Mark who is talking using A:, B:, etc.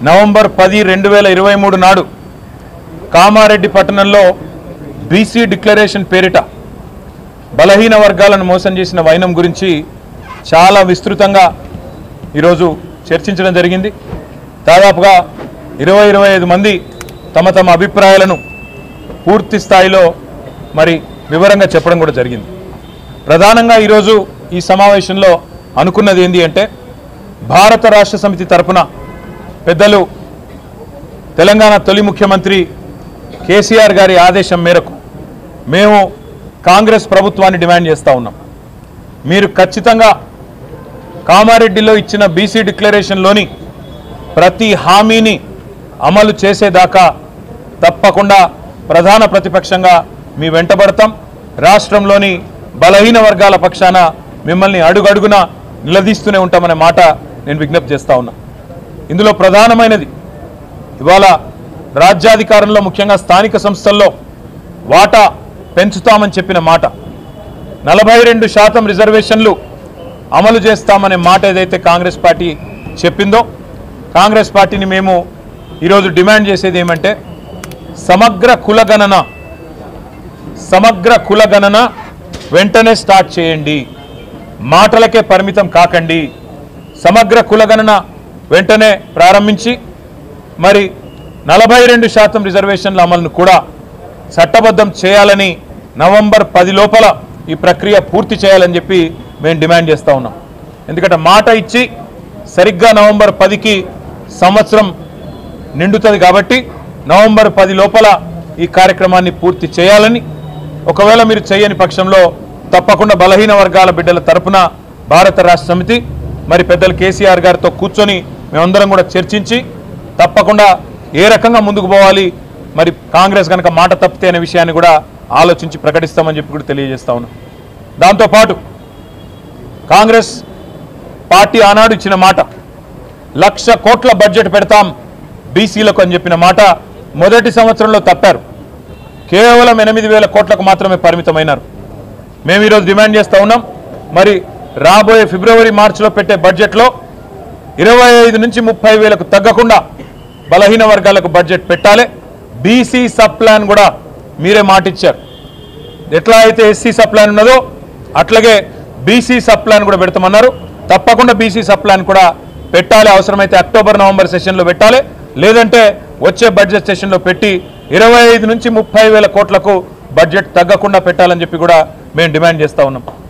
A: November 10, 2023 నాడు కామారెడ్డి పట్టణంలో BC declaration పేరిట బలహీన వర్గాలను మోసం చేసిన వైనం గురించి చాలా విస్తృతంగా ఈరోజు చర్చించడం జరిగింది. దాదాపుగా 20-25 మంది తమ తమ అభిప్రాయాలను పూర్తి స్థాయిలో మరి వివరంగా చెప్పడం కూడా జరిగింది. ప్రధానంగా ఈరోజు ఈ సమావేశంలో అనుకున్నది ఏంటి అంటే, భారత రాష్ట్ర సమితి తరపున పెద్దలు తెలంగాణ తొలి ముఖ్యమంత్రి కేసీఆర్ గారి ఆదేశం మేరకు మేము కాంగ్రెస్ ప్రభుత్వాన్ని డిమాండ్ చేస్తూ ఉన్నాం. మీరు ఖచ్చితంగా కామారెడ్డిలో ఇచ్చిన బీసీ డిక్లరేషన్లోని ప్రతి హామీని అమలు చేసేదాకా తప్పకుండా ప్రధాన ప్రతిపక్షంగా మీ వెంటబడతాం. రాష్ట్రంలోని బలహీన వర్గాల పక్షాన మిమ్మల్ని అడుగడుగున నిలదీస్తూనే ఉంటామనే మాట నేను విజ్ఞప్తి చేస్తూ ఉన్నా. ఇందులో ప్రధానమైనది ఇవాళ రాజ్యాధికారంలో ముఖ్యంగా స్థానిక సంస్థల్లో వాటా పెంచుతామని చెప్పిన మాట, 42% రిజర్వేషన్లు అమలు చేస్తామనే మాట ఏదైతే కాంగ్రెస్ పార్టీ చెప్పిందో, కాంగ్రెస్ పార్టీని మేము ఈరోజు డిమాండ్ చేసేది ఏమంటే, సమగ్ర కులగణన వెంటనే స్టార్ట్ చేయండి, మాటలకే పరిమితం కాకండి. సమగ్ర కులగణన వెంటనే ప్రారంభించి మరి 42% రిజర్వేషన్ల అమలును కూడా చట్టబద్ధం చేయాలని, నవంబర్ 10 లోపల ఈ ప్రక్రియ పూర్తి చేయాలని చెప్పి మేము డిమాండ్ చేస్తూ ఉన్నాం. ఎందుకంటే మాట ఇచ్చి సరిగ్గా నవంబర్ 10కి సంవత్సరం నిండుతుంది కాబట్టి నవంబర్ 10 లోపల ఈ కార్యక్రమాన్ని పూర్తి చేయాలని, ఒకవేళ మీరు చేయని పక్షంలో తప్పకుండా బలహీన వర్గాల బిడ్డల తరపున భారత రాష్ట్ర సమితి మరి పెద్దలు కేసీఆర్ గారితో కూర్చొని మేమందరం కూడా చర్చించి తప్పకుండా ఏ రకంగా ముందుకు పోవాలి, మరి కాంగ్రెస్ కనుక మాట తప్పితే అనే విషయాన్ని కూడా ఆలోచించి ప్రకటిస్తామని చెప్పి కూడా తెలియజేస్తా ఉన్నాం. దాంతోపాటు కాంగ్రెస్ పార్టీ ఆనాడు ఇచ్చిన మాట, 1,00,000 కోట్ల బడ్జెట్ పెడతాం బీసీలకు అని చెప్పిన మాట మొదటి సంవత్సరంలో తప్పారు. కేవలం 8,000 కోట్లకు మాత్రమే పరిమితమైనారు. మేము ఈరోజు డిమాండ్ చేస్తూ ఉన్నాం, మరి రాబోయే ఫిబ్రవరి మార్చిలో పెట్టే బడ్జెట్లో 25 నుంచి 30,000కు తగ్గకుండా బలహీన వర్గాలకు బడ్జెట్ పెట్టాలి. బీసీ సబ్ ప్లాన్ కూడా మీరే మాట ఇచ్చారు. ఎట్లా అయితే ఎస్సీ సబ్ ప్లాన్ ఉన్నదో అట్లాగే బీసీ సబ్ ప్లాన్ కూడా పెడతామన్నారు. తప్పకుండా బీసీ సబ్ ప్లాన్ కూడా పెట్టాలి. అవసరమైతే అక్టోబర్ నవంబర్ సెషన్లో పెట్టాలి, లేదంటే వచ్చే బడ్జెట్ సెషన్లో పెట్టి 25 నుంచి 30,000 కోట్లకు బడ్జెట్ తగ్గకుండా పెట్టాలని చెప్పి కూడా మేము డిమాండ్ చేస్తూ ఉన్నాం.